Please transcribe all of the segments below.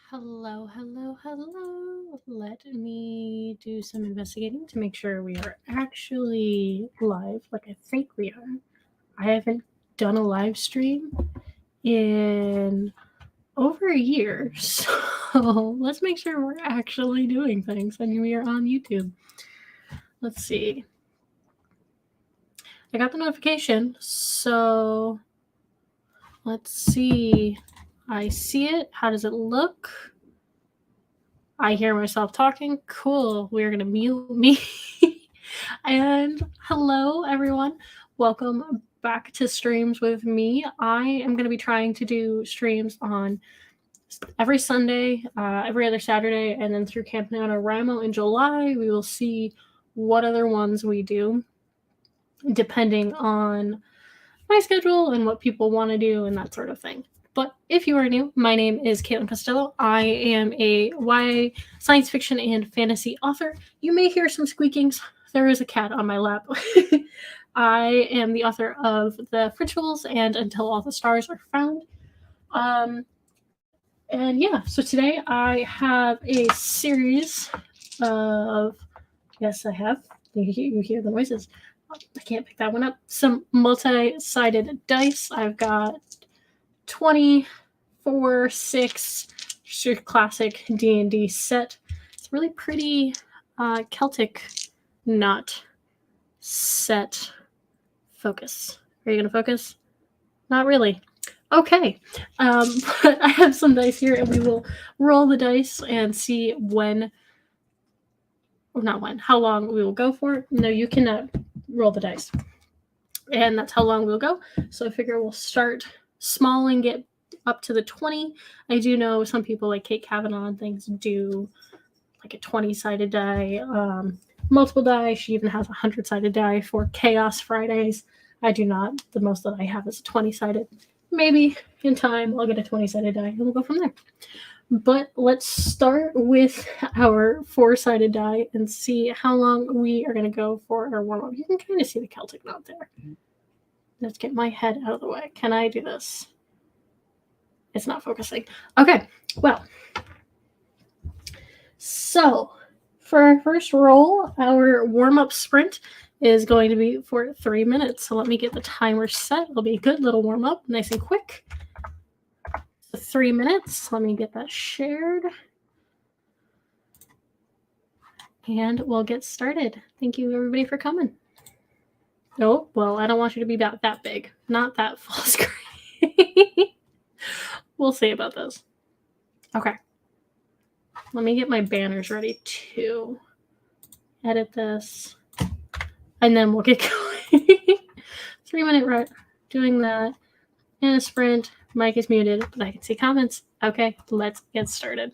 Hello, hello, hello. Let me do some investigating to make sure we are actually live like I think we are. I haven't done a live stream in over a year, so let's make sure we're actually doing things and we are on YouTube. Let's see. I got the notification, so let's see. I see it. How does it look? I hear myself talking. Cool. We're going to mute me. And hello, everyone. Welcome back to Streams with me. I am going to be trying to do streams on every Sunday, every other Saturday, and then through Camp NaNoWriMo in July. We will see what other ones we do, depending on my schedule and what people want to do and that sort of thing. But if you are new, my name is Caitlin Costello. I am a YA science fiction and fantasy author. You may hear some squeakings. There is a cat on my lap. I am the author of The Rituals and Until All the Stars Are Found. And yeah, so today I have a series of, yes, I have. You hear the noises. I can't pick that one up. Some multi-sided dice. I've got 24, 6, just your classic D&D set. It's really pretty Celtic knot set. Focus. Are you going to focus? Not really. Okay. But I have some dice here, and we will roll the dice and see how long we will go for. No, you cannot roll the dice. And that's how long we'll go. So I figure we'll start small and get up to the 20. I do know some people like Kate Kavanaugh and things do like a 20-sided die, multiple die. She even has a 100-sided die for Chaos Fridays. I do not. The most that I have is a 20-sided. Maybe in time I'll get a 20-sided die and we'll go from there. But let's start with our 4-sided die and see how long we are going to go for our warm-up. You can kind of see the Celtic knot there. Let's get my head out of the way. Can I do this? It's not focusing. Okay, well. So, for our first roll, our warm-up sprint is going to be for 3 minutes. So let me get the timer set. It'll be a good little warm-up, nice and quick. 3 minutes. Let me get that shared. And we'll get started. Thank you, everybody, for coming. Oh, well, I don't want you to be about that big. Not that full screen. We'll see about this. Okay. Let me get my banners ready to edit this. And then we'll get going. 3 minute run. Doing that. And a sprint. Mic is muted, but I can see comments. Okay, let's get started.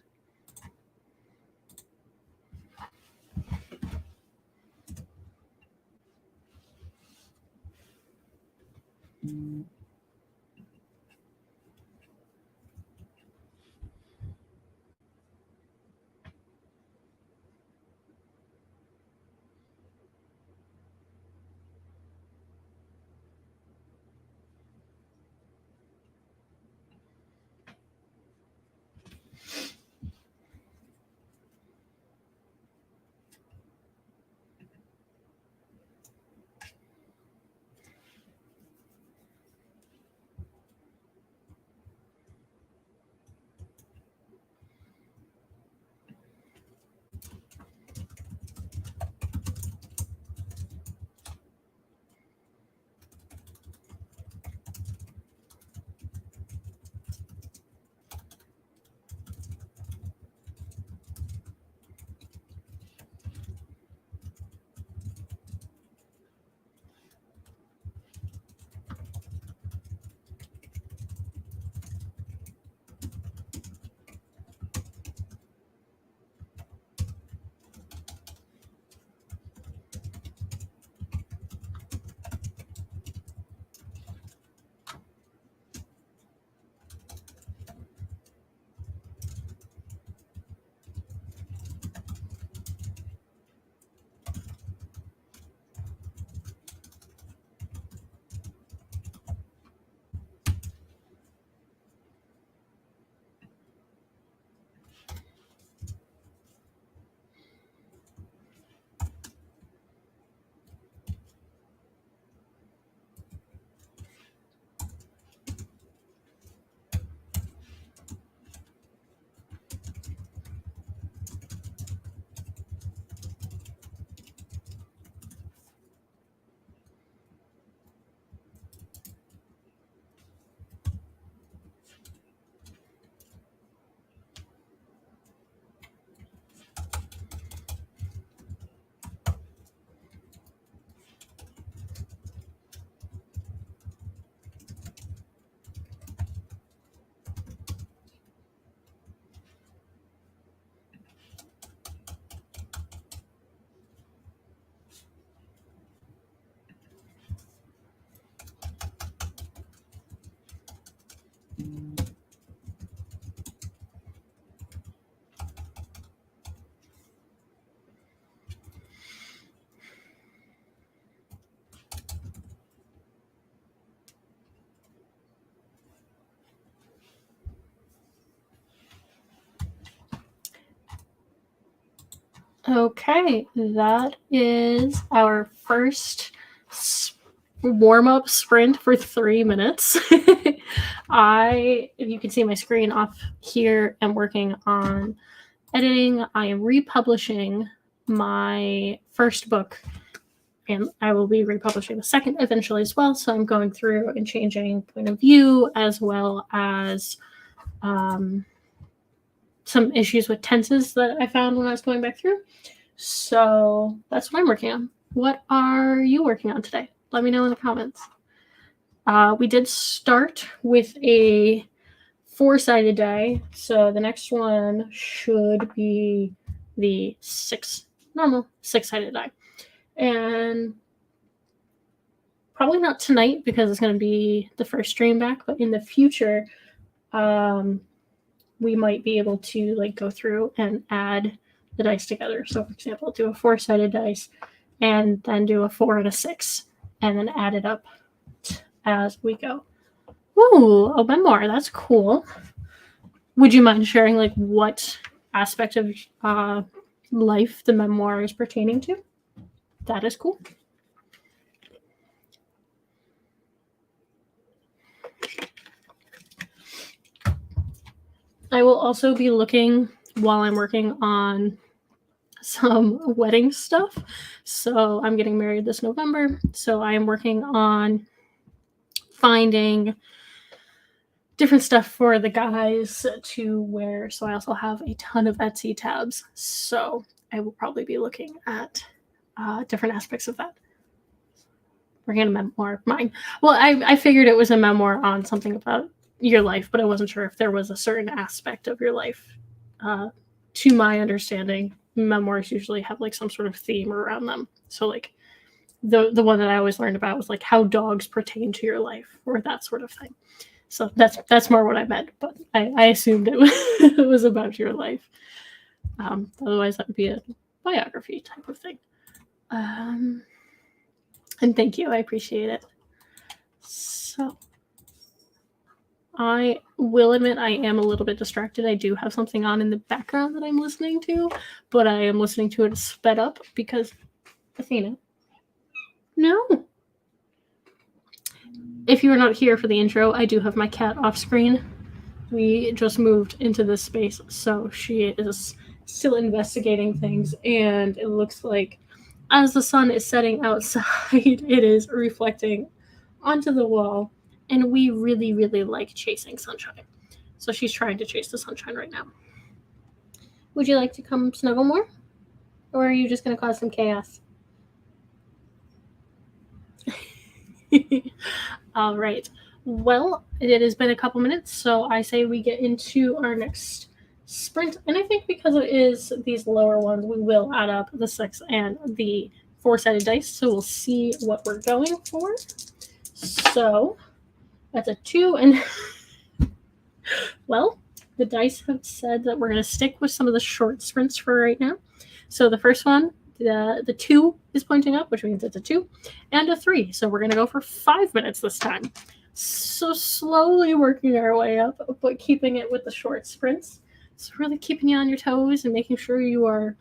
Okay, that is our first warm-up sprint for 3 minutes. If you can see my screen off here, I'm working on editing. I am republishing my first book, and I will be republishing the second eventually as well. So I'm going through and changing point of view, as well as some issues with tenses that I found when I was going back through. So that's what I'm working on. What are you working on today? Let me know in the comments. We did start with a 4-sided die, so the next one should be the normal 6-sided die. And probably not tonight because it's going to be the first stream back, but in the future, we might be able to like go through and add the dice together. So, for example, do a 4-sided dice and then do a 4 and a 6 and then add it up as we go. Ooh, a memoir. That's cool. Would you mind sharing like what aspect of life the memoir is pertaining to? That is cool. I will also be looking while I'm working on some wedding stuff. So I'm getting married this November. So I am working on finding different stuff for the guys to wear. So I also have a ton of Etsy tabs. So I will probably be looking at different aspects of that. Working on a memoir of mine. Well, I figured it was a memoir on something about your life, but I wasn't sure if there was a certain aspect of your life. To my understanding, memoirs usually have like some sort of theme around them. So like the one that I always learned about was like how dogs pertain to your life or that sort of thing. So that's more what I meant, but I assumed it was about your life. Otherwise, that would be a biography type of thing. And thank you. I appreciate it. So I will admit I am a little bit distracted. I do have something on in the background that I'm listening to, but I am listening to it sped up because Athena. No. If you are not here for the intro, I do have my cat off screen. We just moved into this space, so she is still investigating things, and it looks like as the sun is setting outside, it is reflecting onto the wall, and we really, really like chasing sunshine. So she's trying to chase the sunshine right now. Would you like to come snuggle more? Or are you just going to cause some chaos? All right. Well, it has been a couple minutes, so I say we get into our next sprint. And I think because it is these lower ones, we will add up the 6 and the 4-sided dice. So we'll see what we're going for. So that's a 2. And well, the dice have said that we're going to stick with some of the short sprints for right now. So the first one, the 2 is pointing up, which means it's a 2, and a 3. So we're going to go for 5 minutes this time. So slowly working our way up, but keeping it with the short sprints. So really keeping you on your toes and making sure you are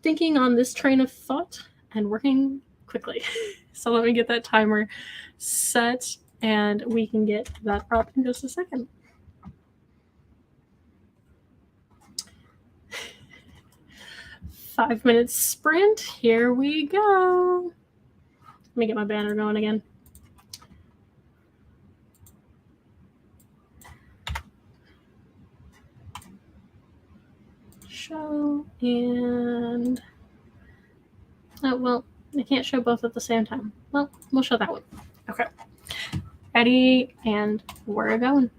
thinking on this train of thought and working quickly. So let me get that timer set and we can get that up in just a second. Five-minute sprint. Here we go. Let me get my banner going again. Show and oh well, I can't show both at the same time. Well, we'll show that one. Okay. Ready, and we're going.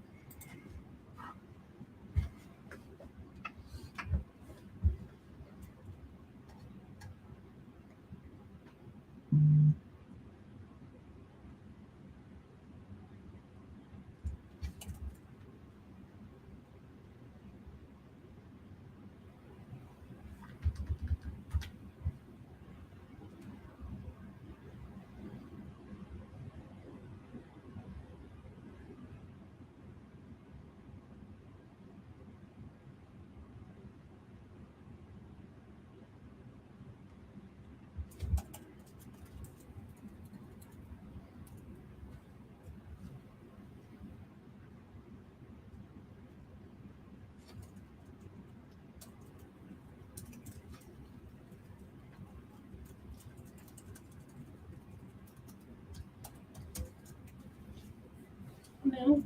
No.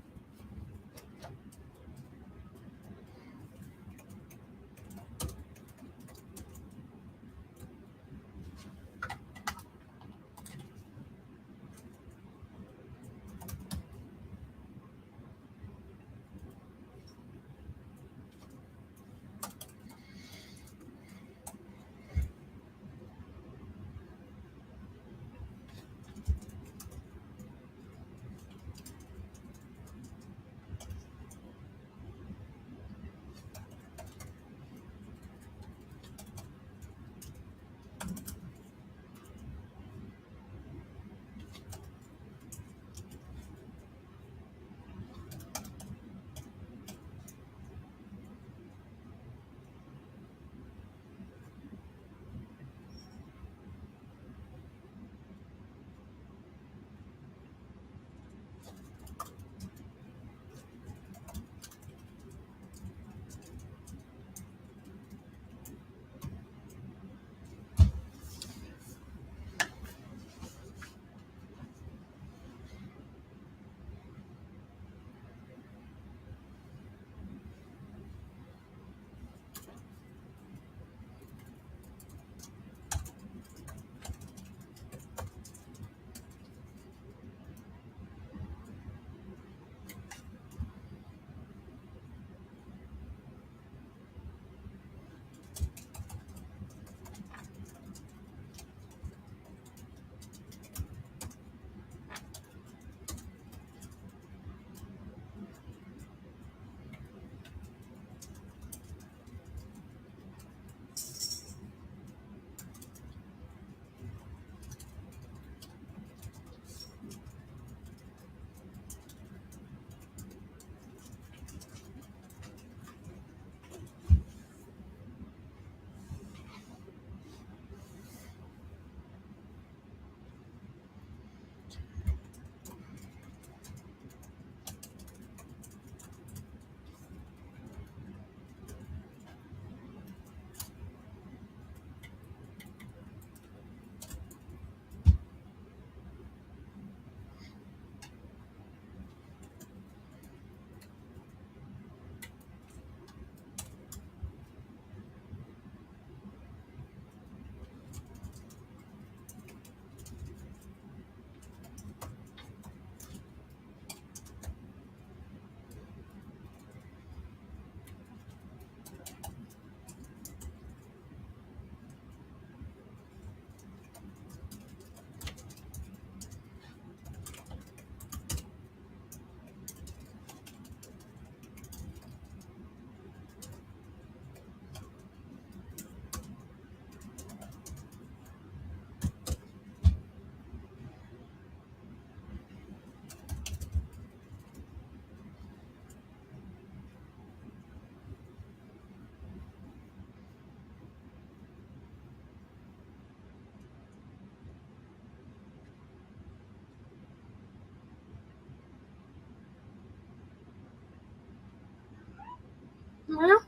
Well,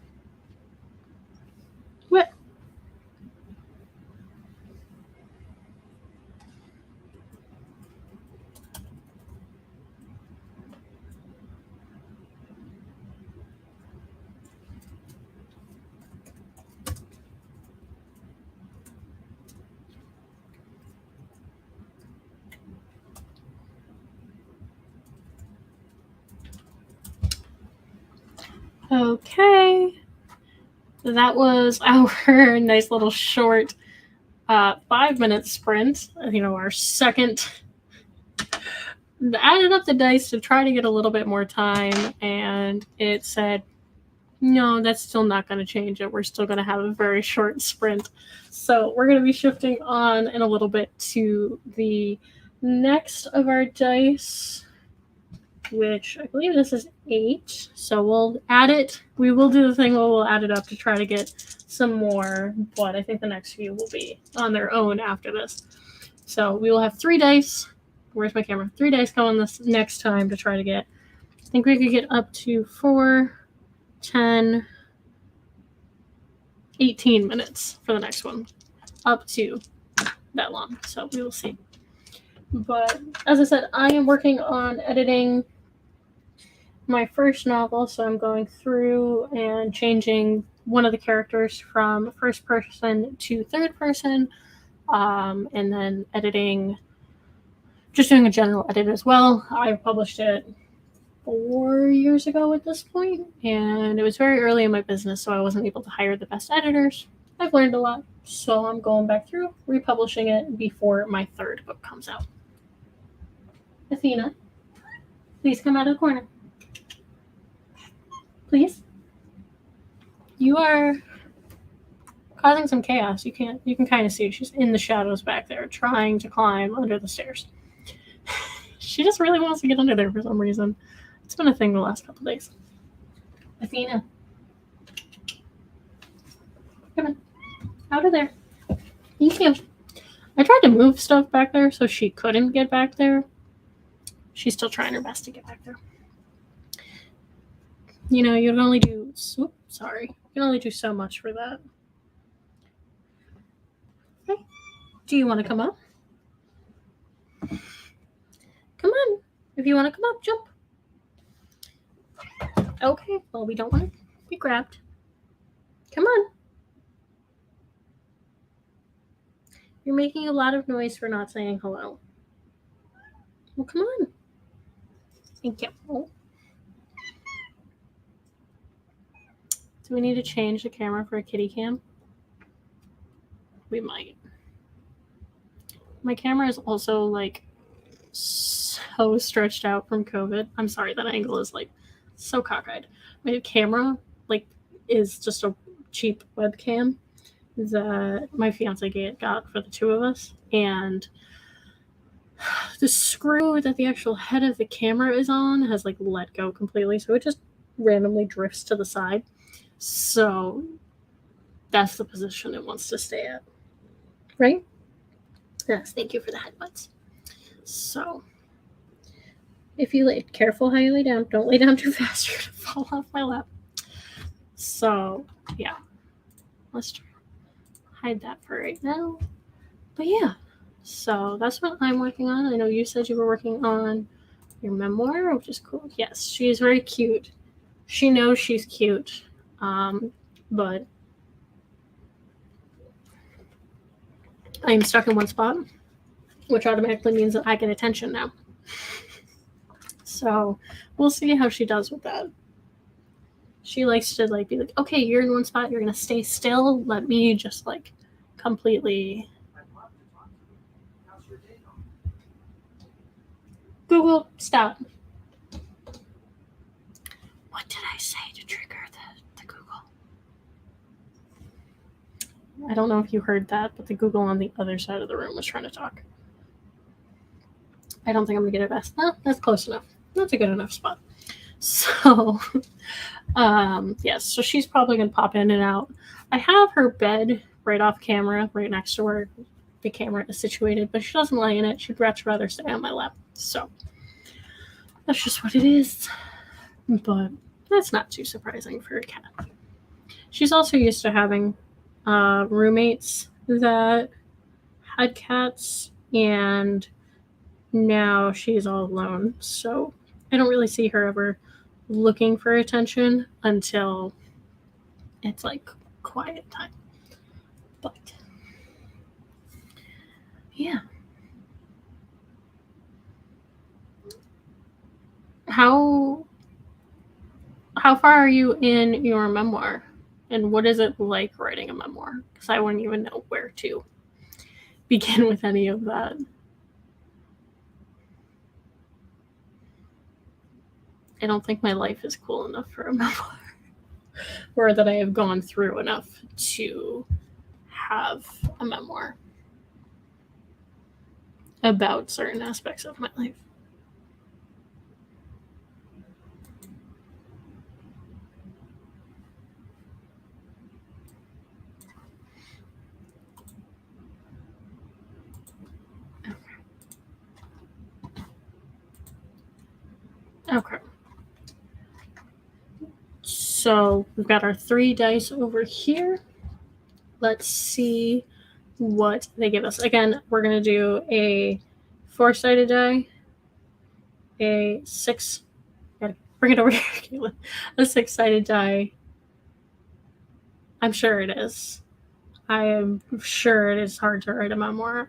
what? Okay. That was our nice little short 5-minute sprint. Our second. Added up the dice to try to get a little bit more time, and it said, no, that's still not going to change it. We're still going to have a very short sprint. So we're going to be shifting on in a little bit to the next of our dice, which I believe this is 8. So we'll add it. We will do the thing where we'll add it up to try to get some more, but I think the next few will be on their own after this. So we will have 3 dice. Where's my camera? 3 dice going this next time to try to get. I think we could get up to 4, 10, 18 minutes for the next one. Up to that long. So we will see. But as I said, I am working on editing my first novel, so I'm going through and changing one of the characters from first person to third person, and then editing, just doing a general edit as well. I published it 4 years ago at this point, and it was very early in my business, so I wasn't able to hire the best editors. I've learned a lot, so I'm going back through, republishing it before my third book comes out. Athena, please come out of the corner. Please. You are causing some chaos. You can kind of see she's in the shadows back there trying to climb under the stairs. She just really wants to get under there for some reason. It's been a thing the last couple days. Athena. Come on. Out of there. Thank you. I tried to move stuff back there so she couldn't get back there. She's still trying her best to get back there. You know, you can only do... Sorry. You can only do so much for that. Okay. Do you want to come up? Come on. If you want to come up, jump. Okay. Well, we don't want to be grabbed. Come on. You're making a lot of noise for not saying hello. Well, come on. Thank you. Oh. Do we need to change the camera for a kitty cam? We might. My camera is also like so stretched out from COVID. I'm sorry, that angle is like so cockeyed. My camera like is just a cheap webcam that my fiance got for the two of us, and the screw that the actual head of the camera is on has like let go completely, so it just randomly drifts to the side. So that's the position it wants to stay at, right? Yes, thank you for the headbutts. So if you lay careful how you lay down, don't lay down too fast, you're gonna fall off my lap. So yeah, let's try hide that for right now. But yeah, so that's what I'm working on. I know you said you were working on your memoir, which is cool. Yes, she is very cute. She knows she's cute, but I'm stuck in one spot, which automatically means that I get attention now. So we'll see how she does with that. She likes to like be like, okay, you're in one spot, you're gonna stay still. Let me just like completely. Google, stop. What did I say to trigger the Google? I don't know if you heard that, but the Google on the other side of the room was trying to talk. I don't think I'm gonna get it best. No, that's close enough. That's a good enough spot. So, yes, so she's probably gonna pop in and out. I have her bed right off camera, right next to where the camera is situated, but she doesn't lay in it. She'd much rather stay on my lap. So that's just what it is. But that's not too surprising for a cat. She's also used to having roommates that had cats, and now she's all alone. So I don't really see her ever looking for attention until it's like quiet time. But yeah. How far are you in your memoir? And what is it like writing a memoir? Because I wouldn't even know where to begin with any of that. I don't think my life is cool enough for a memoir, or that I have gone through enough to have a memoir about certain aspects of my life. Okay. So we've got our 3 dice over here. Let's see what they give us. Again, we're going to do a 4-sided die, a 6, Bring it over here, Caitlin. A six-sided die. I'm sure it is. I am sure it is hard to write a memoir.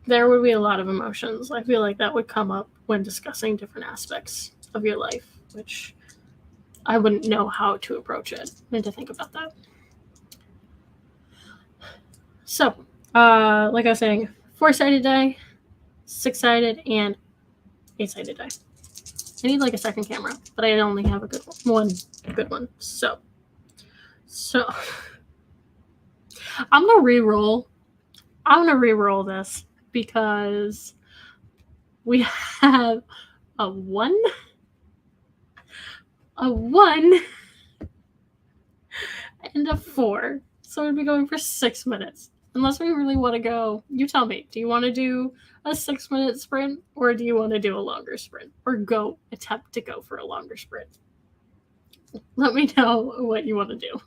There would be a lot of emotions. I feel like that would come up when discussing different aspects of your life, which I wouldn't know how to approach it and to think about that. So, like I was saying, 4-sided die, 6-sided, and 8-sided die. I need like a second camera, but I only have a good one. Good one. So I'm gonna re-roll. I'm gonna re-roll this because we have a 1, and a 4. So we'd be going for 6 minutes. Unless we really want to go, you tell me. Do you want to do a 6-minute sprint, or do you want to do a longer sprint, or attempt to go for a longer sprint? Let me know what you want to do.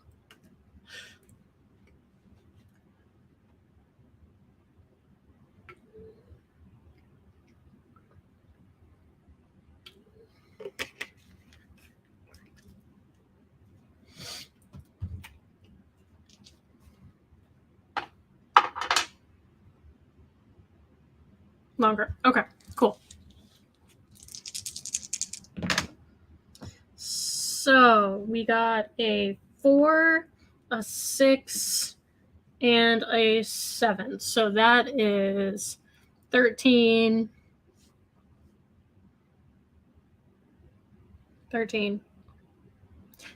Longer. Okay, cool. So we got a 4, a 6, and a 7. So that is 13,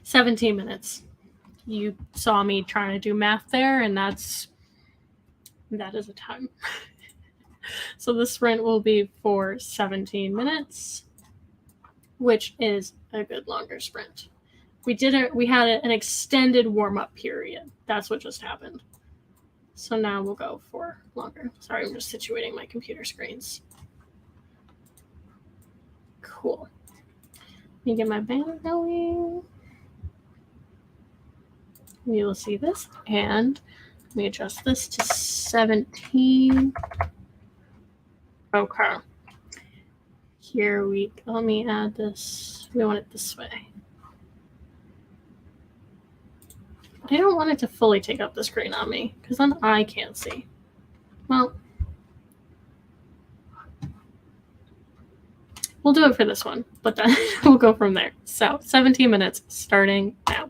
17 minutes. You saw me trying to do math there, and that is a time. So the sprint will be for 17 minutes, which is a good longer sprint. We had an extended warm-up period. That's what just happened. So now we'll go for longer. Sorry, I'm just situating my computer screens. Cool. Let me get my banner going. We will see this, and let me adjust this to 17. Okay. Here let me add this. We want it this way. I don't want it to fully take up the screen on me, because then I can't see. Well, we'll do it for this one, but then we'll go from there. So 17 minutes starting now.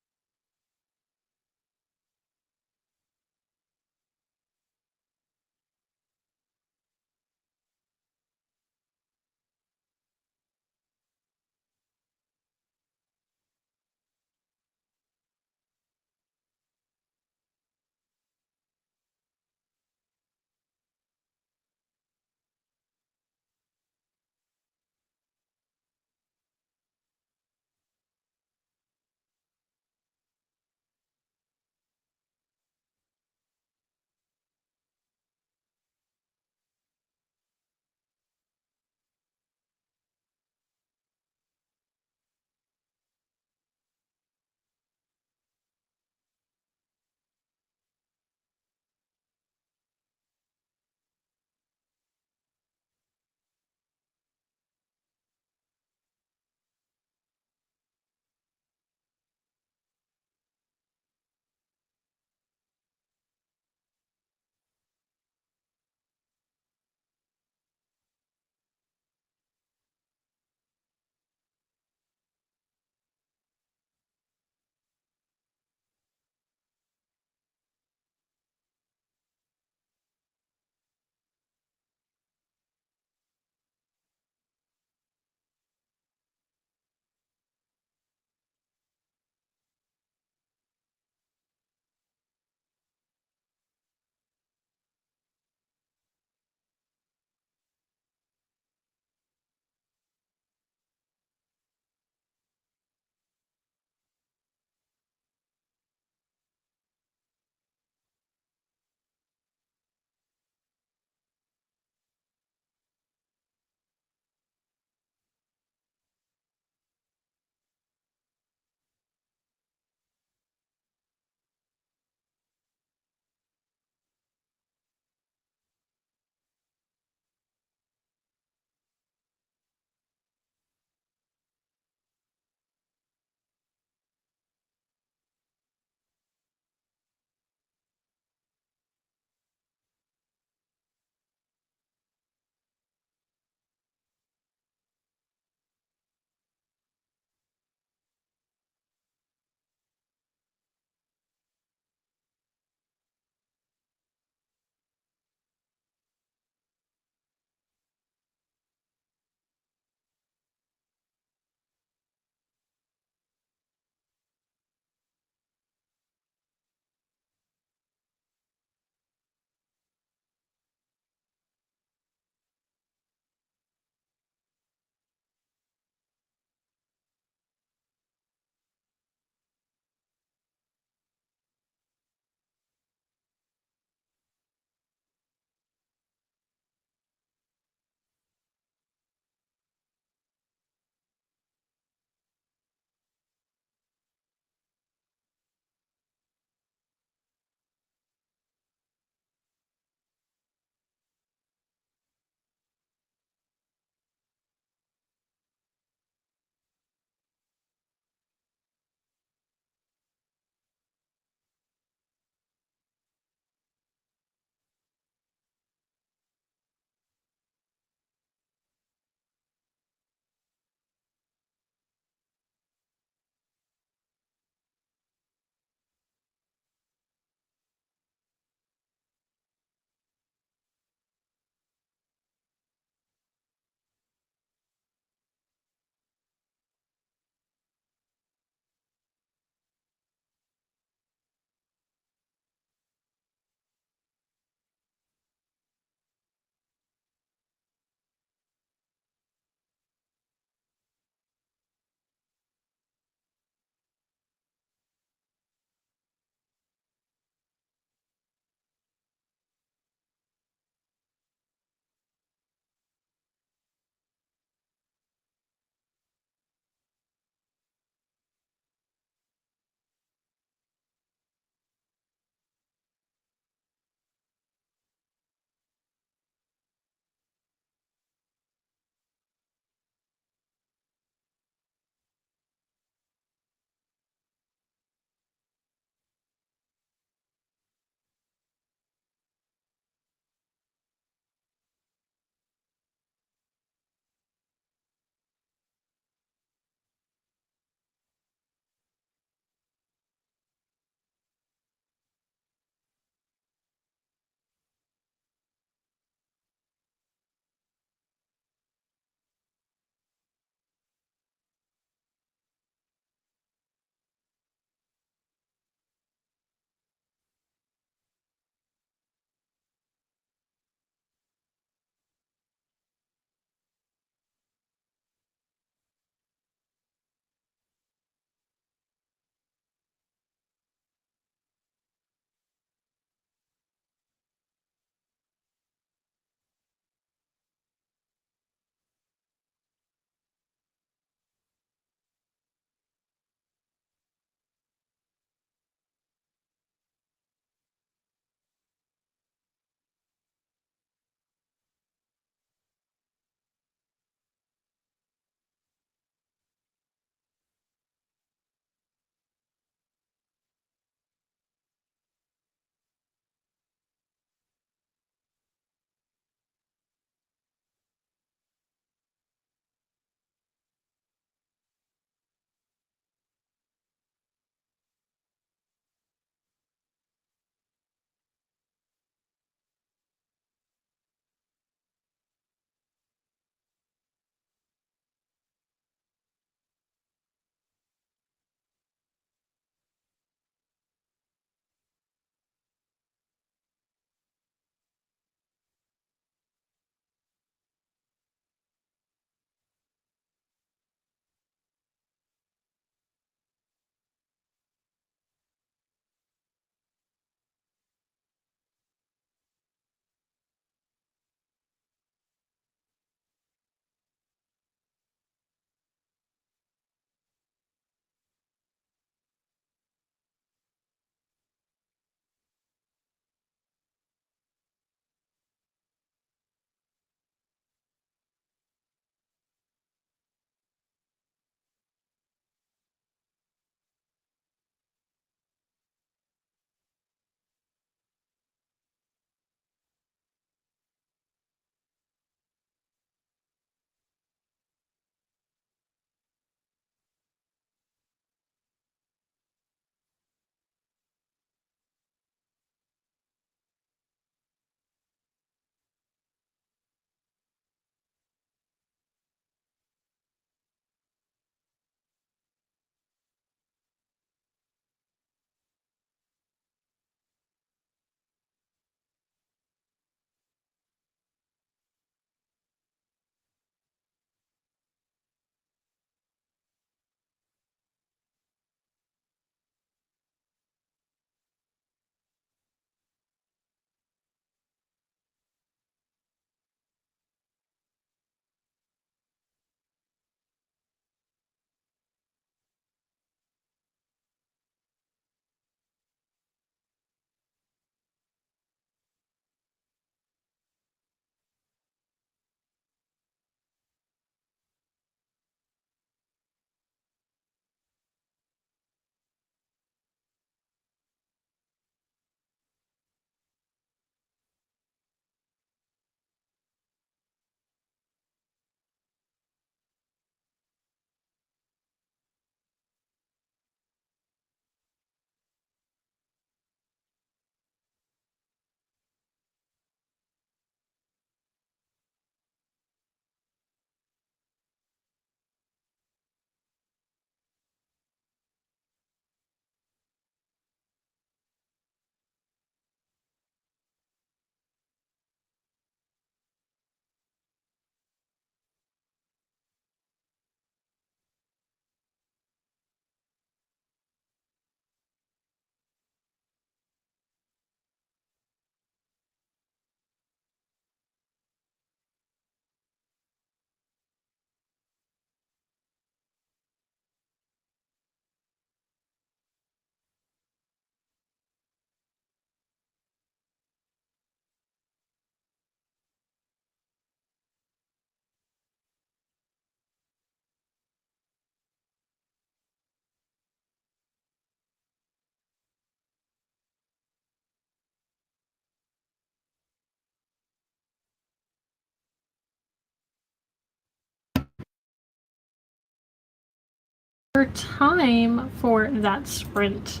over time for that sprint,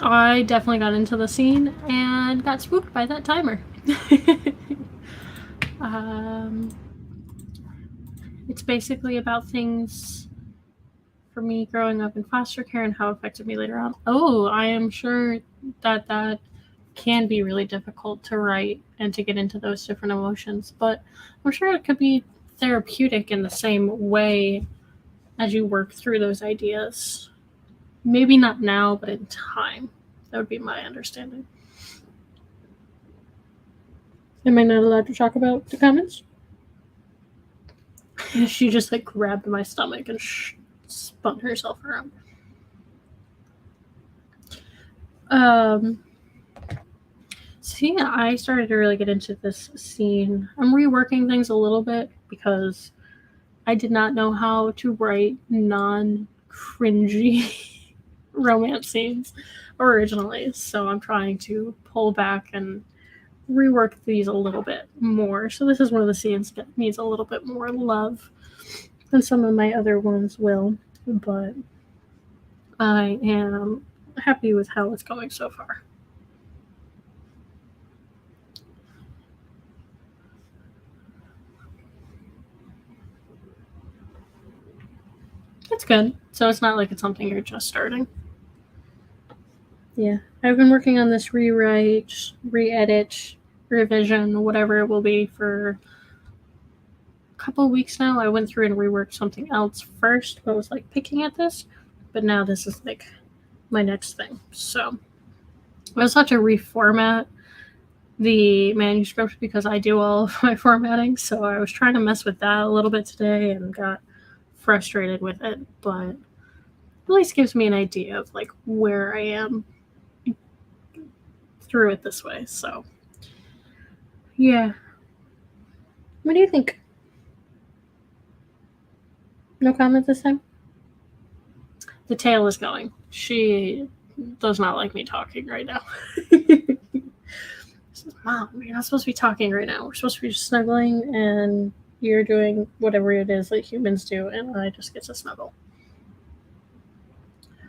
I definitely got into the scene and got spooked by that timer. It's basically about things for me growing up in foster care and how it affected me later on. Oh, I am sure that can be really difficult to write and to get into those different emotions, but I'm sure it could be therapeutic in the same way as you work through those ideas. Maybe not now, but in time. That would be my understanding. Am I not allowed to talk about the comments? She just like grabbed my stomach and spun herself around. So yeah, I started to really get into this scene. I'm reworking things a little bit because I did not know how to write non-cringy romance scenes originally, so I'm trying to pull back and rework these a little bit more. So this is one of the scenes that needs a little bit more love than some of my other ones will, but I am happy with how it's going so far. It's good. So it's not like it's something you're just starting. Yeah, I've been working on this rewrite, re-edit, revision, whatever it will be for a couple of weeks now. I went through and reworked something else first, but was like picking at this, but now this is like my next thing. So I was had to reformat the manuscript because I do all of my formatting, so I was trying to mess with that a little bit today and got frustrated with it, but at least gives me an idea of like where I am through it this way. So yeah, what do you think? No comment this time? The tail is going. She does not like me talking right now. Mom, you're not supposed to be talking right now. We're supposed to be just snuggling, and you're doing whatever it is that humans do, and I just get to snuggle.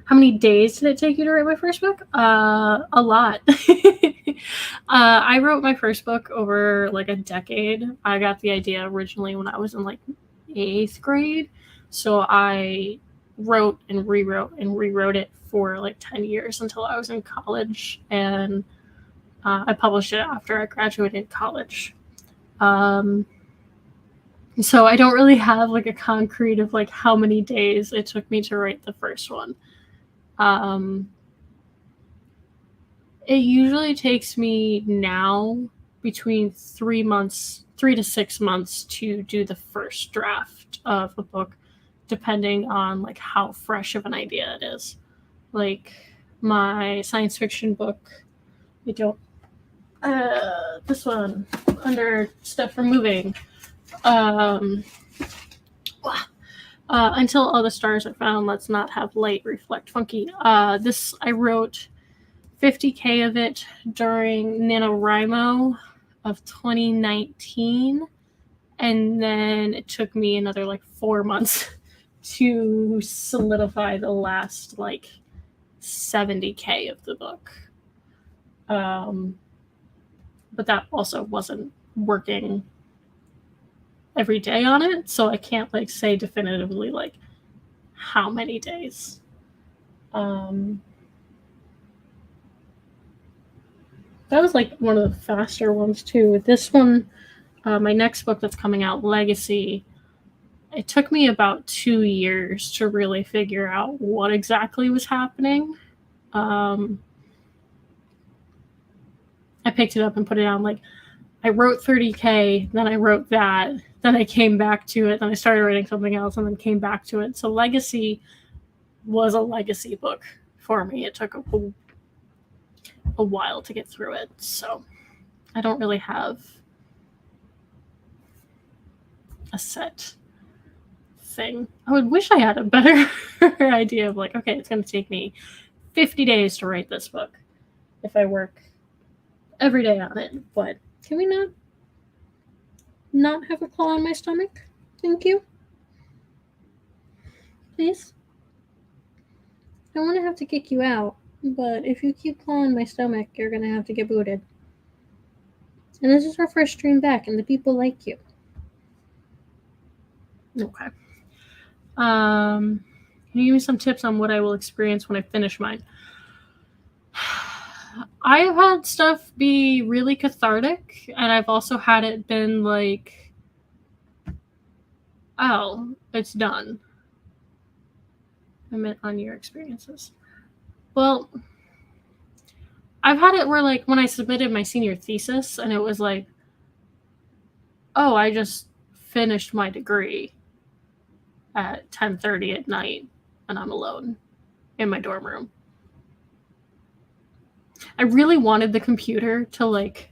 How many days did it take you to write my first book? A lot. I wrote my first book over like a decade. I got the idea originally when I was in like 8th grade. So I wrote and rewrote it for like 10 years until I was in college. And I published it after I graduated college. So I don't really have like a concrete of like how many days it took me to write the first one. It usually takes me now between 3 to 6 months to do the first draft of a book, depending on like how fresh of an idea it is. Like my science fiction book, this one under Stuff for Moving. Until All the Stars Are Found, Let's Not Have Light Reflect Funky. This I wrote 50K of it during NaNoWriMo of 2019, and then it took me another like 4 months to solidify the last like 70K of the book. But that also wasn't working every day on it, so I can't like say definitively like how many days. That was like one of the faster ones too. This one, my next book that's coming out, Legacy, it took me about 2 years to really figure out what exactly was happening. I picked it up and put it on like I wrote 30K, then I wrote that, then I came back to it, then I started writing something else, and then came back to it. So Legacy was a legacy book for me. It took a while to get through it, so I don't really have a set thing. I would wish I had a better idea of like, okay, it's going to take me 50 days to write this book if I work every day on it, but can we not have a claw on my stomach? Thank you. Please. don't want to have to kick you out, but if you keep clawing my stomach, you're going to have to get booted. And this is our first stream back, and the people like you. Okay. Can you give me some tips on what I will experience when I finish mine? I have had stuff be really cathartic, and I've also had it been like, oh, it's done. I meant on your experiences. Well, I've had it where, like, when I submitted my senior thesis, and it was like, oh, I just finished my degree at 10:30 at night, and I'm alone in my dorm room. I really wanted the computer to, like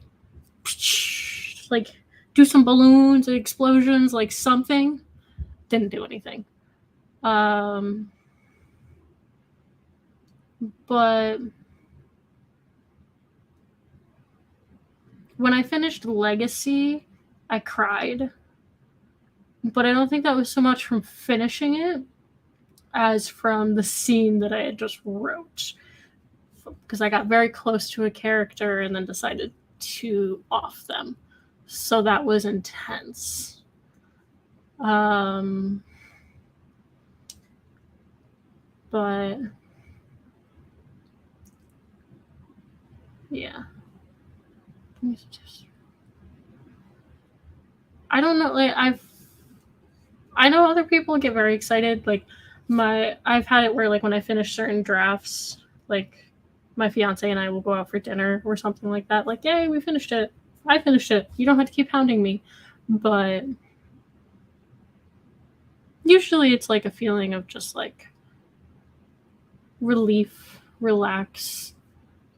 do some balloons and explosions, like something. Didn't do anything. But when I finished Legacy, I cried. But I don't think that was so much from finishing it as from the scene that I had just wrote. Because I got very close to a character and then decided to off them. So that was intense. But yeah. I don't know, like I know other people get very excited. Like I've had it where, like, when I finish certain drafts, like my fiance and I will go out for dinner or something like that. Like, yay, we finished it. I finished it. You don't have to keep hounding me. But usually it's like a feeling of just like relief, relax,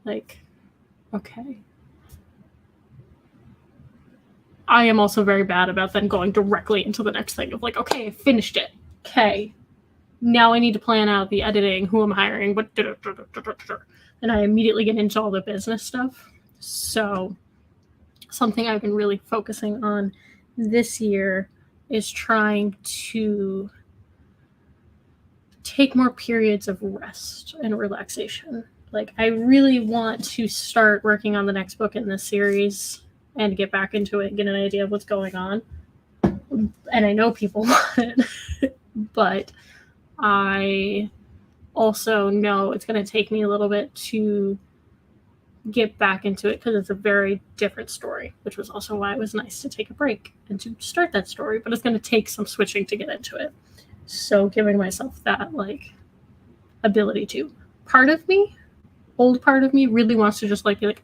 like, okay. I am also very bad about then going directly into the next thing of like, okay, I finished it. Okay. Now I need to plan out the editing, who I'm hiring, what, and I immediately get into all the business stuff. So something I've been really focusing on this year is trying to take more periods of rest and relaxation. Like, I really want to start working on the next book in this series and get back into it and get an idea of what's going on. And I know people want it, but I also know it's going to take me a little bit to get back into it because it's a very different story, which was also why it was nice to take a break and to start that story, but it's going to take some switching to get into it. So giving myself that, like, ability to. Old part of me really wants to just, like, be like,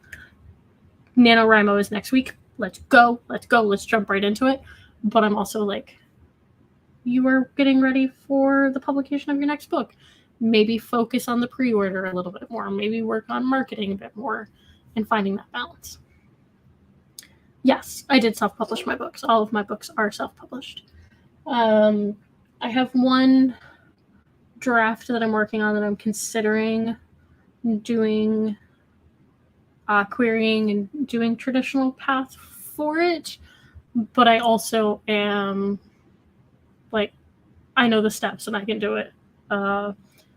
NaNoWriMo is next week. Let's go. Let's jump right into it. But I'm also like, you are getting ready for the publication of your next book. Maybe focus on the pre-order a little bit more. Maybe work on marketing a bit more and finding that balance. Yes, I did self-publish my books. All of my books are self-published. I have one draft that I'm working on that I'm considering doing querying and doing traditional path for it, but I also am like, I know the steps and I can do it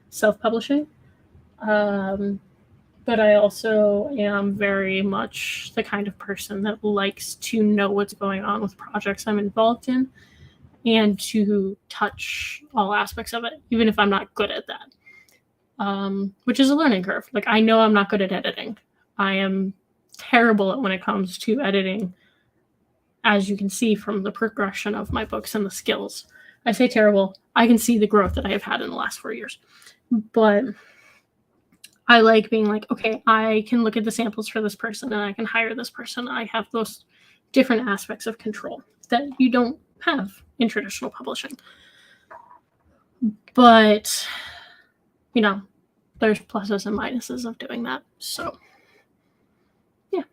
self-publishing, but I also am very much the kind of person that likes to know what's going on with projects I'm involved in and to touch all aspects of it, even if I'm not good at that, which is a learning curve. Like, I know I'm not good at editing. I am terrible at when it comes to editing, as you can see from the progression of my books and the skills. I say terrible. I can see the growth that I have had in the last 4 years. But I like being like, okay, I can look at the samples for this person and I can hire this person. I have those different aspects of control that you don't have in traditional publishing. But, you know, there's pluses and minuses of doing that. So, yeah.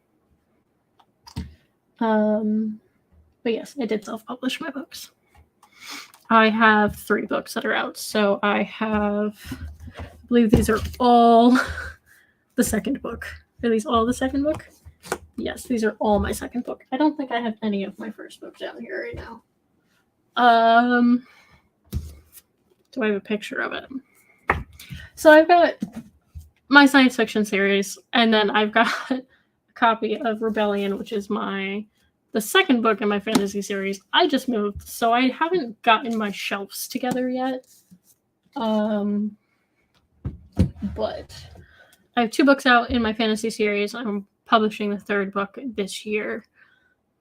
But yes, I did self-publish my books. I have 3 books that are out. So I believe these are all the second book. Are these all the second book? Yes, these are all my second book. I don't think I have any of my first book down here right now. Do I have a picture of it? So I've got my science fiction series, and then I've got a copy of Rebellion, which is the second book in my fantasy series. I just moved, so I haven't gotten my shelves together yet. But I have 2 books out in my fantasy series. I'm publishing the 3rd book this year.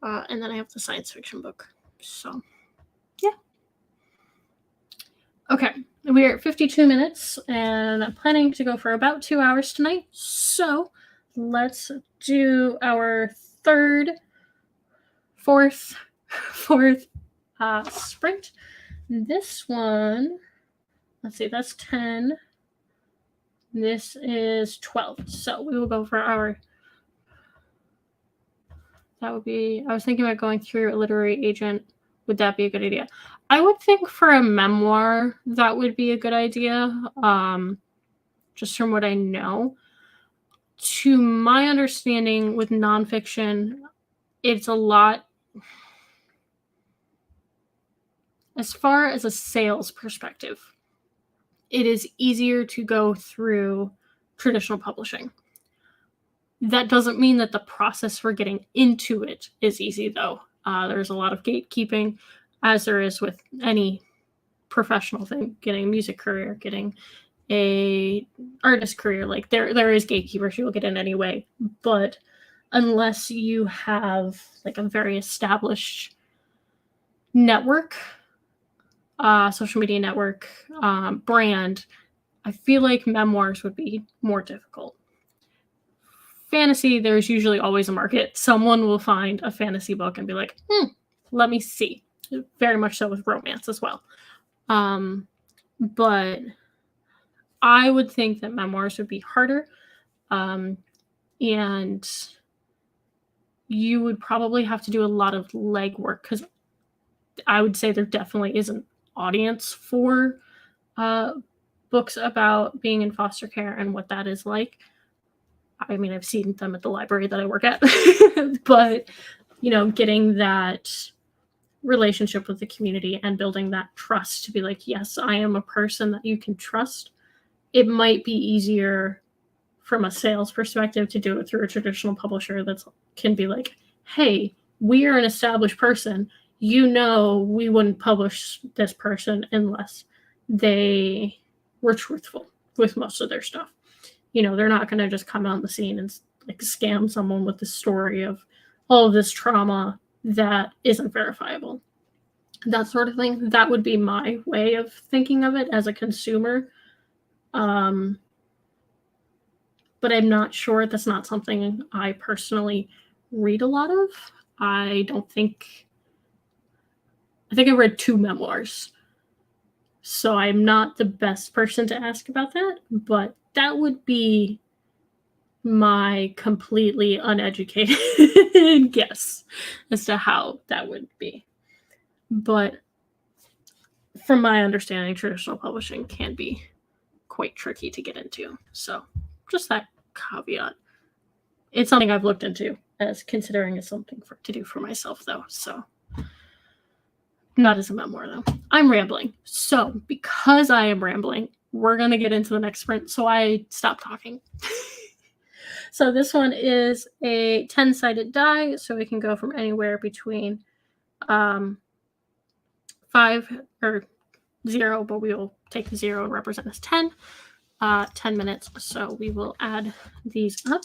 And then I have the science fiction book. So, yeah. Okay, we're at 52 minutes, and I'm planning to go for about 2 hours tonight. So, let's do our fourth sprint. This one, let's see, that's 10. This is 12. So we will go for that would be, I was thinking about going through a literary agent. Would that be a good idea? I would think for a memoir, that would be a good idea. Just from what I know. To my understanding with nonfiction, it's a lot, as far as a sales perspective, it is easier to go through traditional publishing. That doesn't mean that the process for getting into it is easy, though. There's a lot of gatekeeping, as there is with any professional thing, getting a music career, getting a artist career. Like there is gatekeepers you will get in anyway, but unless you have like a very established network, social media network, brand, I feel like memoirs would be more difficult. Fantasy, there's usually always a market. Someone will find a fantasy book and be like, let me see. Very much so with romance as well. But I would think that memoirs would be harder. And you would probably have to do a lot of legwork, because I would say there definitely is an audience for books about being in foster care and what that is like. I mean, I've seen them at the library that I work at, but, getting that relationship with the community and building that trust to be like, yes, I am a person that you can trust. It might be easier from a sales perspective to do it through a traditional publisher that can be like, hey, we are an established person. We wouldn't publish this person unless they were truthful with most of their stuff. They're not going to just come on the scene and like scam someone with the story of all of this trauma that isn't verifiable. That sort of thing. That would be my way of thinking of it as a consumer. But I'm not sure. That's not something I personally read a lot of. I think I read 2 memoirs. So I'm not the best person to ask about that, but that would be my completely uneducated guess as to how that would be. But from my understanding, traditional publishing can be quite tricky to get into. So just that caveat. It's something I've looked into as considering it's something to do for myself, though. So not as a memoir, though. I'm rambling. So because I am rambling, we're going to get into the next sprint. So I stop talking. So this one is a 10-sided die. So we can go from anywhere between 5 or 0, but we will take the 0 and represent as 10. 10 minutes. So we will add these up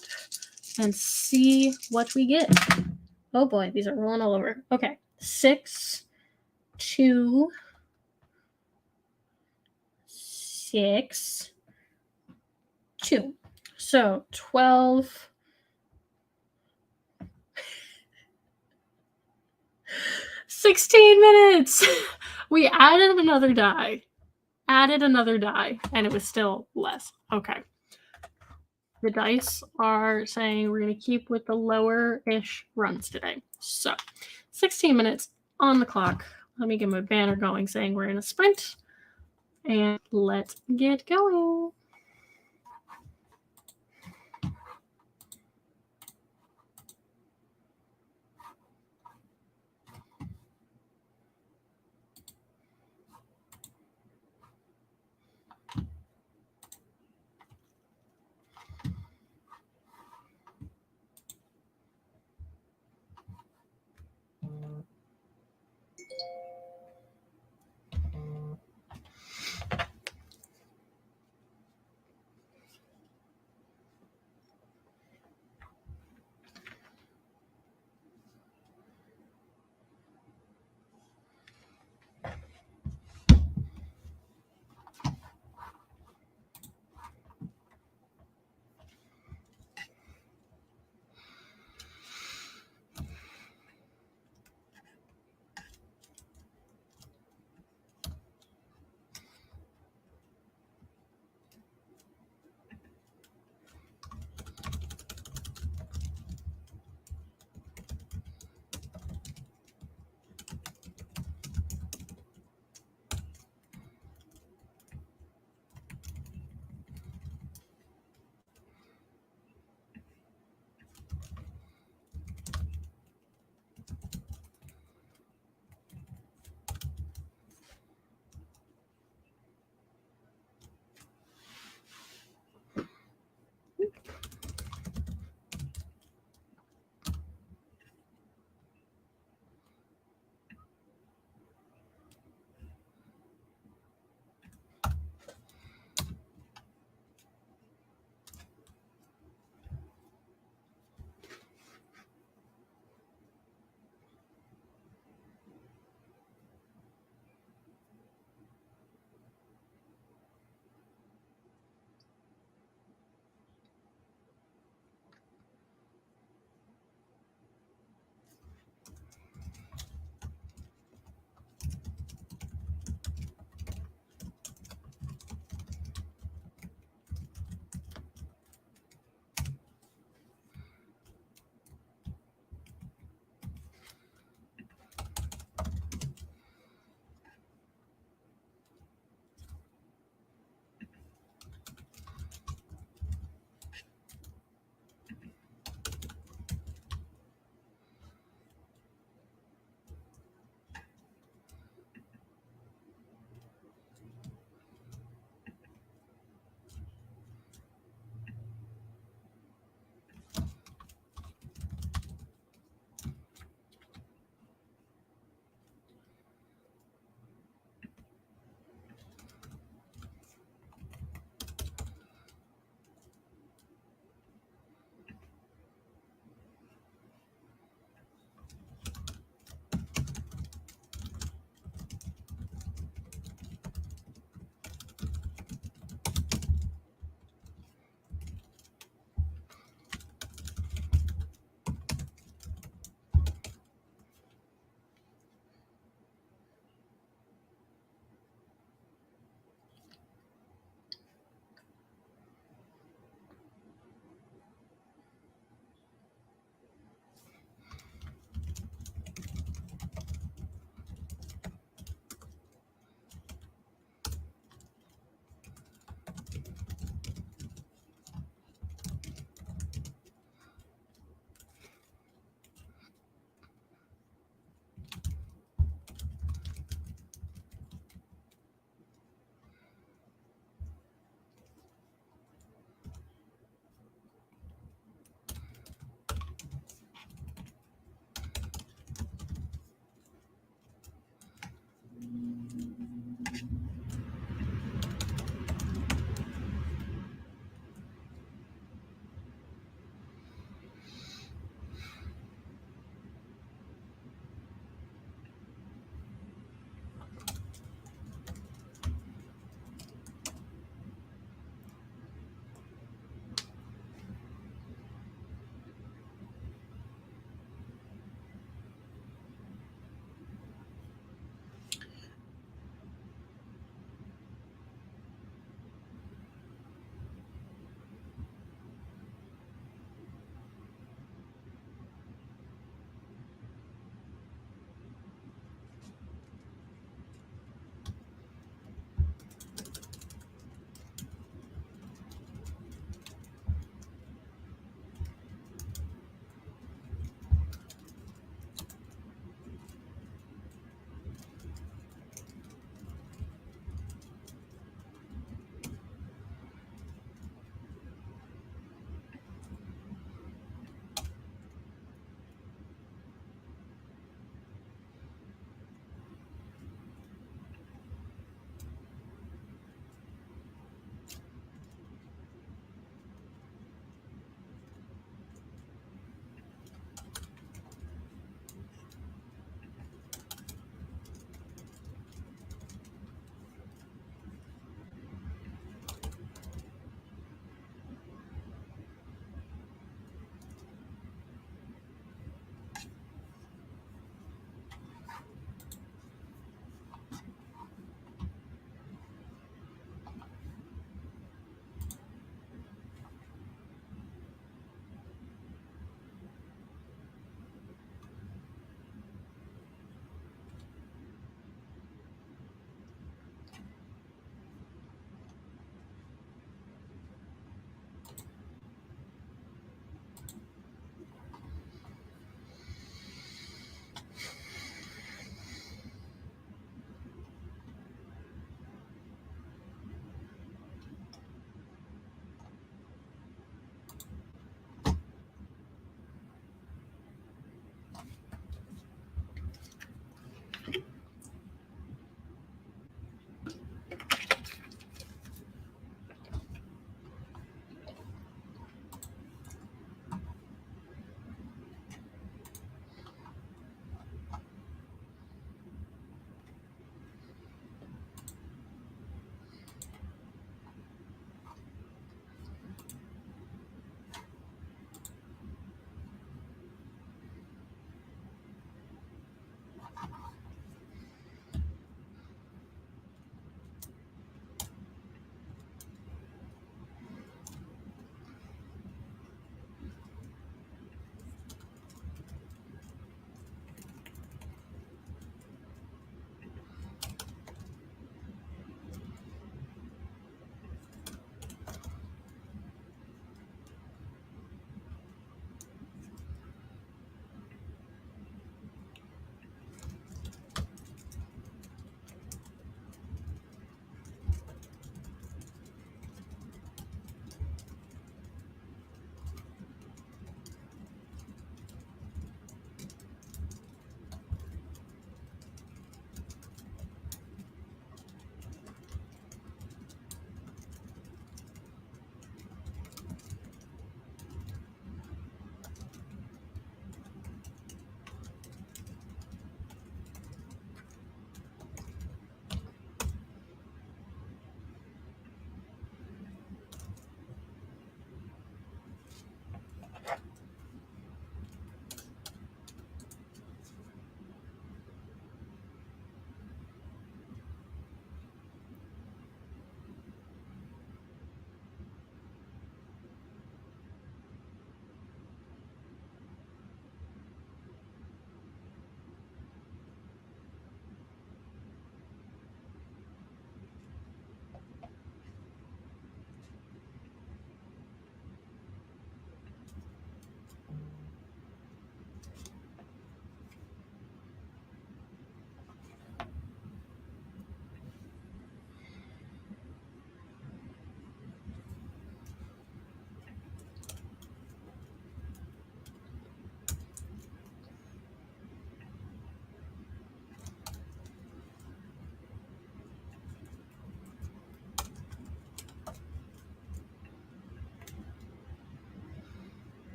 and see what we get. Oh boy, these are rolling all over. Okay. 6, 2, 6, 2. So 12. 16 minutes. We added another die, and it was still less. Okay. The dice are saying we're going to keep with the lower-ish runs today. So 16 minutes on the clock. Let me get my banner going saying we're in a sprint. And let's get going.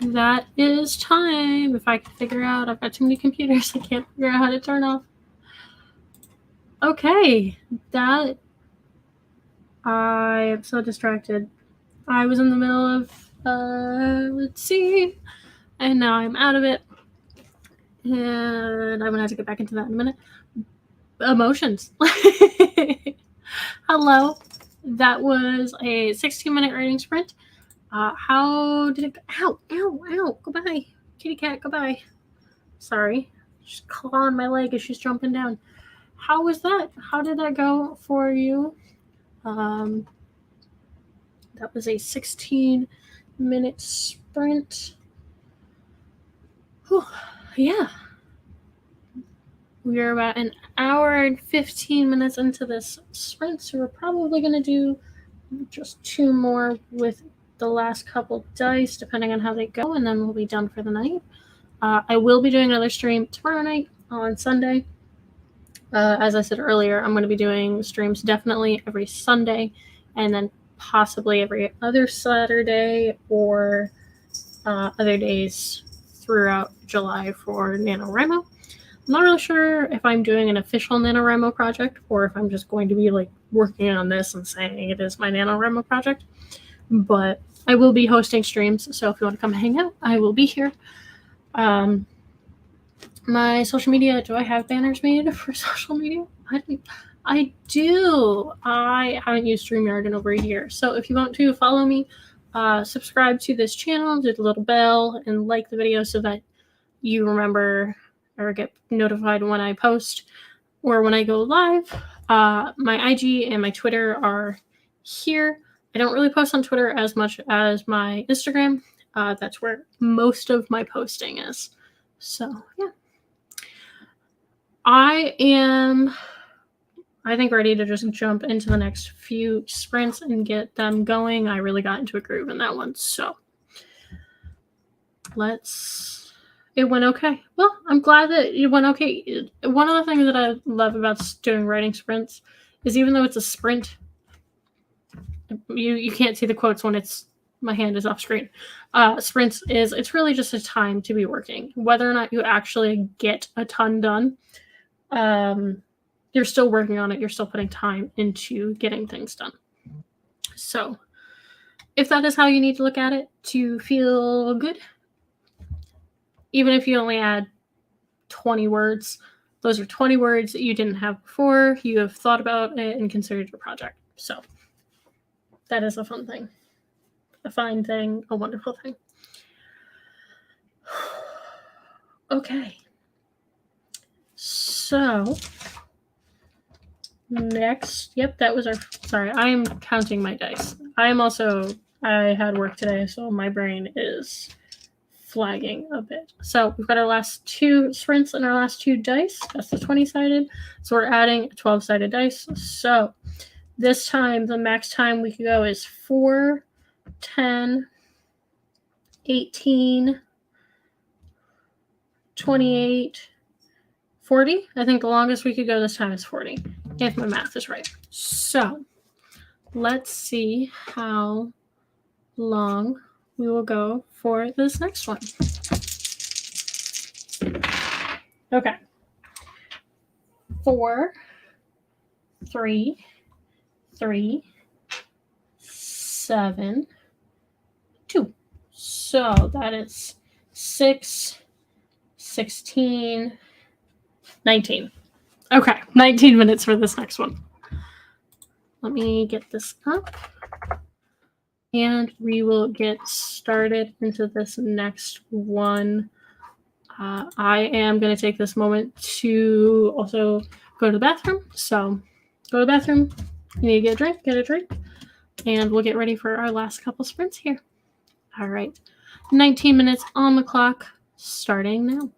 that is time. If I can figure out, I've got too many computers. I can't figure out how to turn off. Okay, that, I am so distracted. I was in the middle of, let's see, and now I'm out of it. And I'm gonna have to get back into that in a minute. Emotions. Hello. That was a 16-minute writing sprint. How did it go? Ow, ow, ow. Goodbye. Kitty cat, goodbye. Sorry. She's clawing my leg as she's jumping down. How was that? How did that go for you? That was a 16-minute sprint. Whew. Yeah. We are about an hour and 15 minutes into this sprint, so we're probably going to do just 2 more with the last couple dice, depending on how they go, and then we'll be done for the night. I will be doing another stream tomorrow night on Sunday. As I said earlier, I'm going to be doing streams definitely every Sunday, and then possibly every other Saturday or other days throughout July for NaNoWriMo. I'm not really sure if I'm doing an official NaNoWriMo project or if I'm just going to be like working on this and saying it is my NaNoWriMo project. But I will be hosting streams, so if you want to come hang out, I will be here. My social media, do I have banners made for social media? I do. I haven't used StreamYard in over a year. So if you want to follow me, subscribe to this channel, do the little bell, and like the video so that you remember or get notified when I post or when I go live. My IG and my Twitter are here. I don't really post on Twitter as much as my Instagram. That's where most of my posting is. So, yeah. I am, I think, ready to just jump into the next few sprints and get them going. I really got into a groove in that one. So, it went okay. Well, I'm glad that it went okay. One of the things that I love about doing writing sprints is even though it's a sprint, you can't see the quotes when my hand is off screen. Sprints is, it's really just a time to be working. Whether or not you actually get a ton done, you're still working on it. You're still putting time into getting things done. So if that is how you need to look at it to feel good, even if you only add 20 words, those are 20 words that you didn't have before. You have thought about it and considered your project. So that is a fun thing, a fine thing, a wonderful thing. Okay. So next, yep, that was sorry, I am counting my dice. I had work today, so my brain is flagging a bit. So we've got our last 2 sprints and our last 2 dice. That's the 20-sided. So we're adding a 12-sided dice. So this time, the max time we could go is 4, 10, 18, 28, 40. I think the longest we could go this time is 40, if my math is right. So let's see how long we will go for this next one. Okay. 4, 3, 3, 7, 2. So that is 6, 16, 19. Okay, 19 minutes for this next one. Let me get this up. And we will get started into this next one. I am going to take this moment to also go to the bathroom. So go to the bathroom. You need to get a drink. And we'll get ready for our last couple sprints here. All right. 19 minutes on the clock, starting now.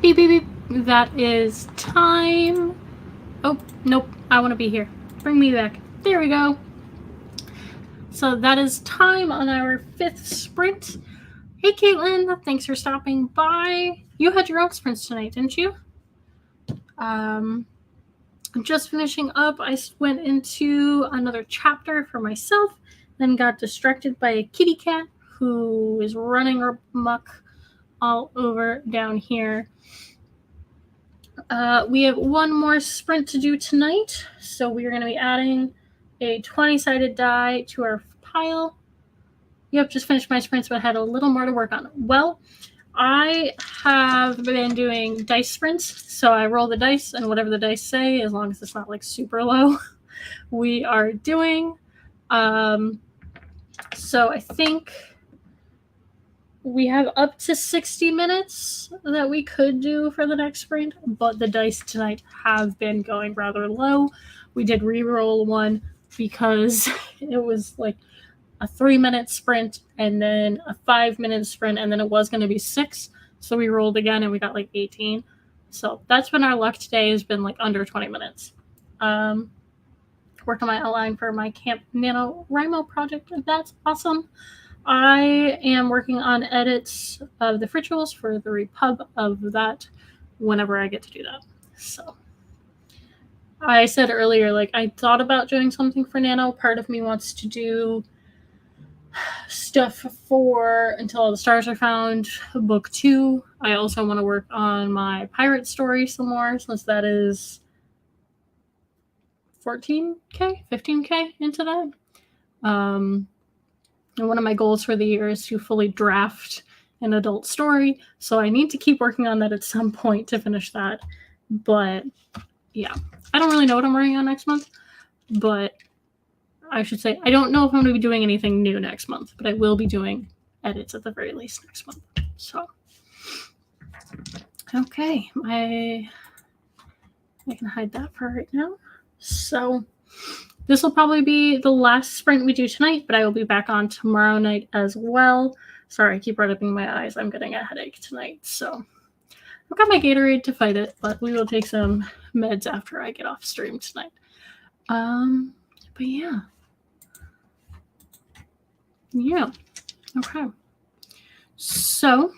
Beep, beep, beep. That is time. Oh, nope. I want to be here. Bring me back. There we go. So that is time on our 5th sprint. Hey, Caitlin. Thanks for stopping by. You had your own sprints tonight, didn't you? I'm just finishing up. I went into another chapter for myself, then got distracted by a kitty cat who is running amok all over down here. We have one more sprint to do tonight, so we are going to be adding a 20-sided die to our pile. Yep, just finished my sprints, but had a little more to work on. Well, I have been doing dice sprints, so I roll the dice, and whatever the dice say, as long as it's not like super low, we are doing. So I think we have up to 60 minutes that we could do for the next sprint, but the dice tonight have been going rather low. We did re-roll one because it was like a 3-minute sprint and then a 5-minute sprint, and then it was going to be 6. So we rolled again and we got like 18. So that's been our luck today, has been like under 20 minutes. Worked on my outline for my Camp NaNoWriMo project. That's awesome. I am working on edits of the rituals for the repub of that whenever I get to do that. So I said earlier, like, I thought about doing something for Nano. Part of me wants to do stuff for Until All the Stars Are Found, book 2. I also want to work on my pirate story some more, since that is 14K, 15K into that. And one of my goals for the year is to fully draft an adult story. So I need to keep working on that at some point to finish that. But yeah, I don't really know what I'm working on next month. But I should say, I don't know if I'm going to be doing anything new next month, but I will be doing edits at the very least next month. So, okay, I can hide that for right now. So this will probably be the last sprint we do tonight, but I will be back on tomorrow night as well. Sorry, I keep rubbing my eyes. I'm getting a headache tonight. So I've got my Gatorade to fight it, but we will take some meds after I get off stream tonight. But yeah. Yeah. Okay. So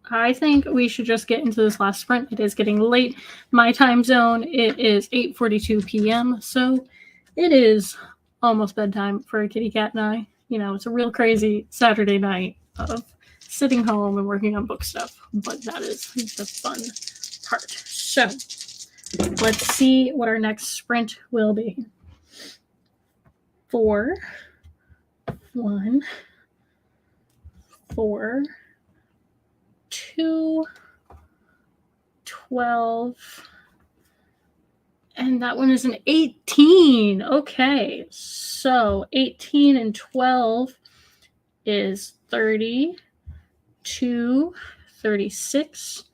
I think we should just get into this last sprint. It is getting late. My time zone, it is 8:42 p.m. So it is almost bedtime for a kitty cat and I. You know, it's a real crazy Saturday night of sitting home and working on book stuff. But that is the fun part. So let's see what our next sprint will be. 4, 1, 4, 2, 12, and that one is an 18. Okay, so 18 and 12 is 32, 36,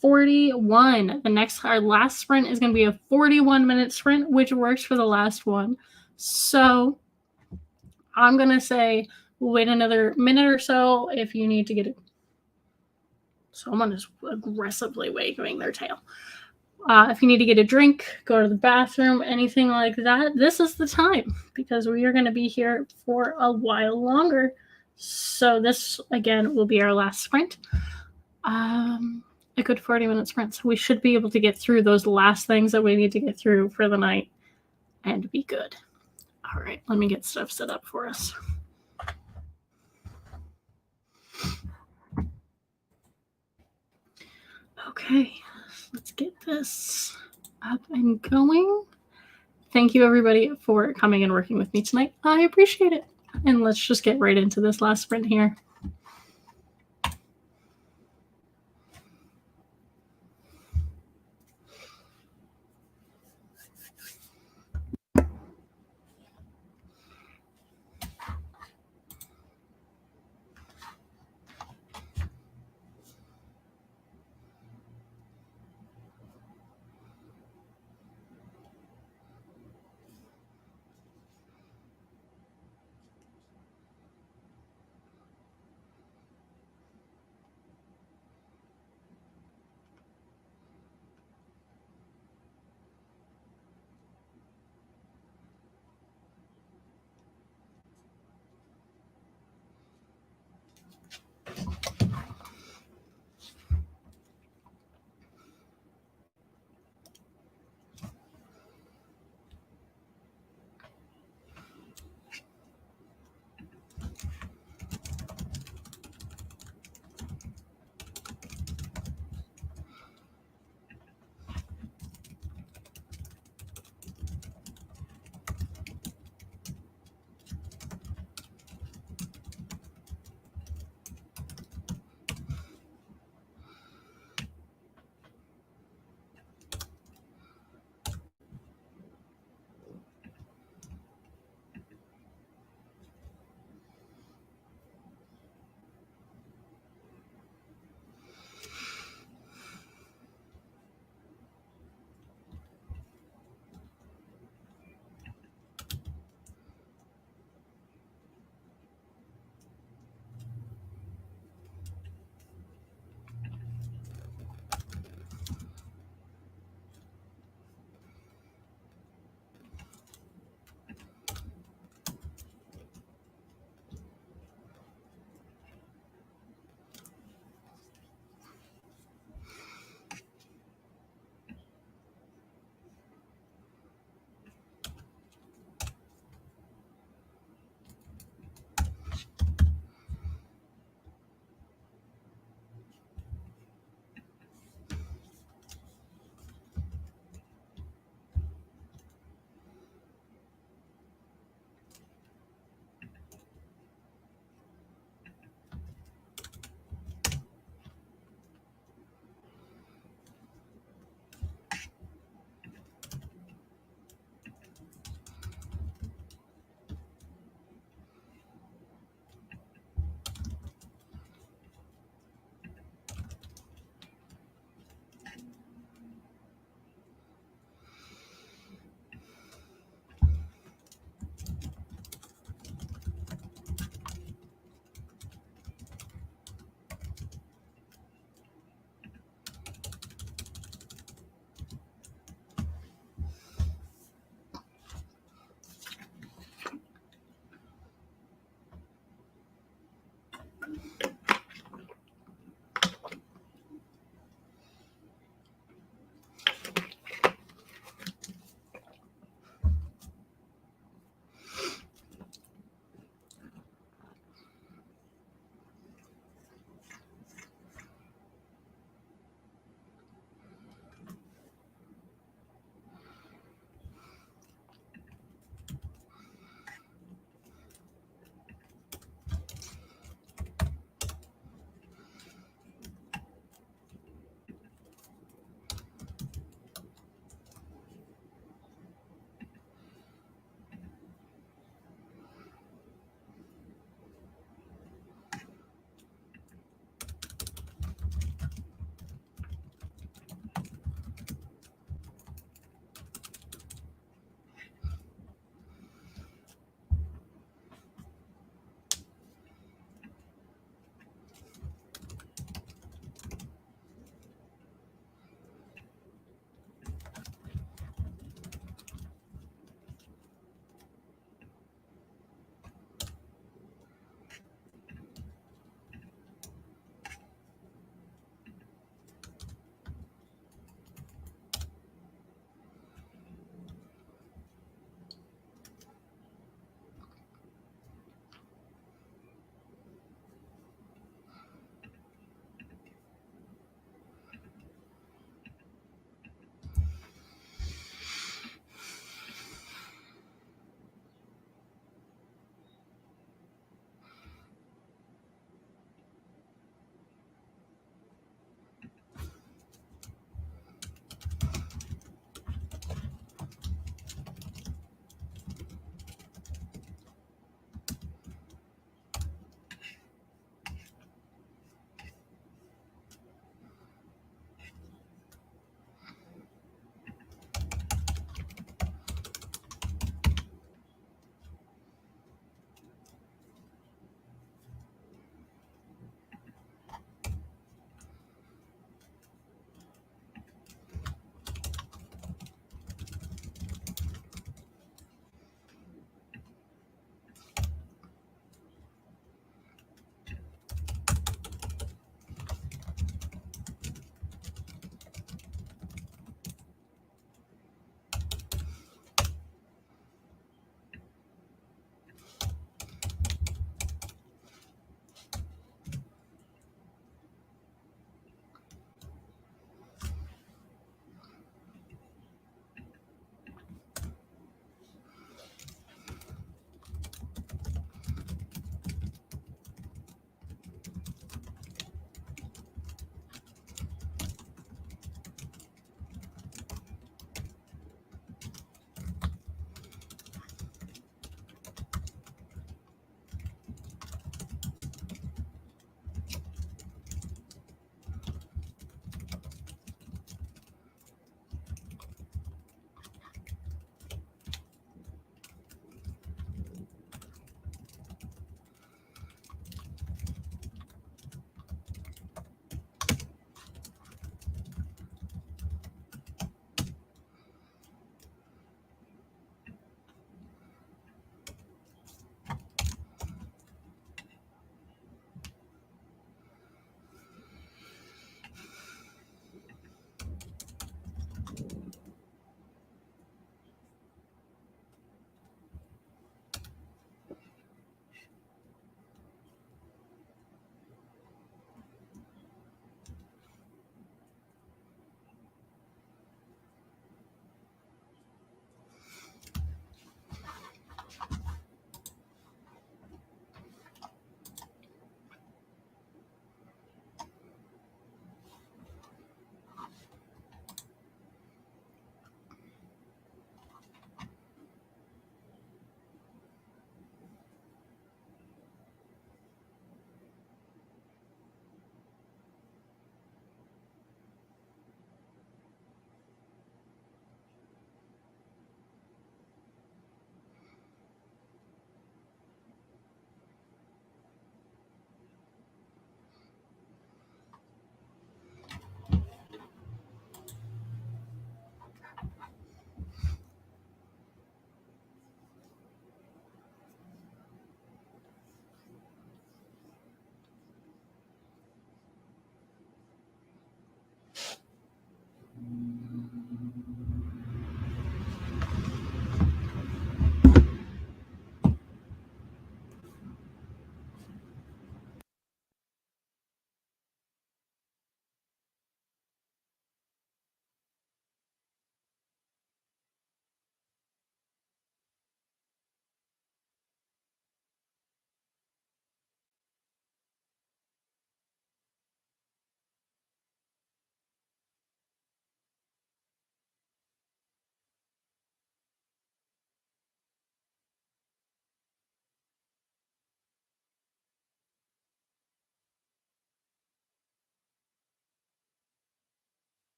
41. Our last sprint is going to be a 41-minute sprint, which works for the last one. So I'm going to say wait another minute or so if you need to get it. Someone is aggressively waving their tail. If you need to get a drink, go to the bathroom, anything like that, this is the time, because we are going to be here for a while longer. So this, again, will be our last sprint. A good 40-minute sprint. So we should be able to get through those last things that we need to get through for the night and be good. All right, let me get stuff set up for us. Okay, let's get this up and going. Thank you, everybody, for coming and working with me tonight. I appreciate it. And let's just get right into this last sprint here.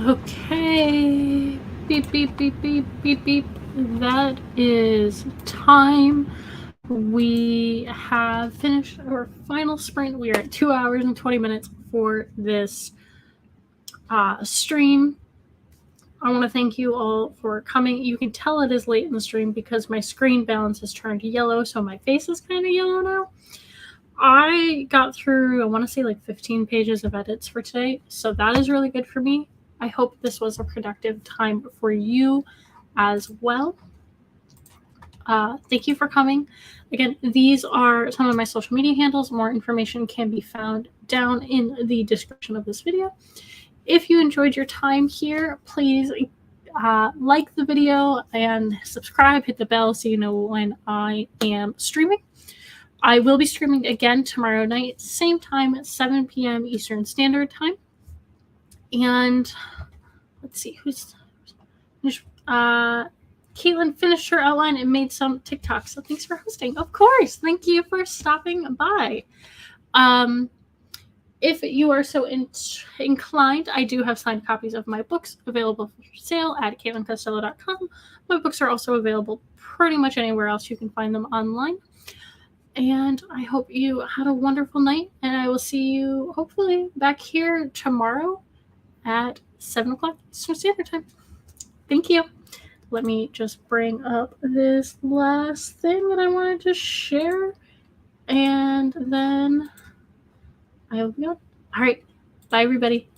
Okay. Beep, beep, beep, beep, beep, beep. That is time. We have finished our final sprint. We are at 2 hours and 20 minutes for this stream. I want to thank you all for coming. You can tell it is late in the stream because my screen balance has turned yellow, so my face is kind of yellow now. I got through, I want to say like 15 pages of edits for today, so that is really good for me. I hope this was a productive time for you as well. Thank you for coming. Again, these are some of my social media handles. More information can be found down in the description of this video. If you enjoyed your time here, please like the video and subscribe, hit the bell so you know when I am streaming. I will be streaming again tomorrow night, same time at 7 p.m. Eastern Standard Time. And let's see, Caitlin finished her outline and made some TikToks. So thanks for hosting. Of course. Thank you for stopping by. If you are so inclined, I do have signed copies of my books available for sale at CaitlinCostello.com. My books are also available pretty much anywhere else you can find them online. And I hope you had a wonderful night, and I will see you hopefully back here tomorrow at 7 o'clock Eastern Standard Time. Thank you. Let me just bring up this last thing that I wanted to share, and then I will be on. All right. Bye, everybody.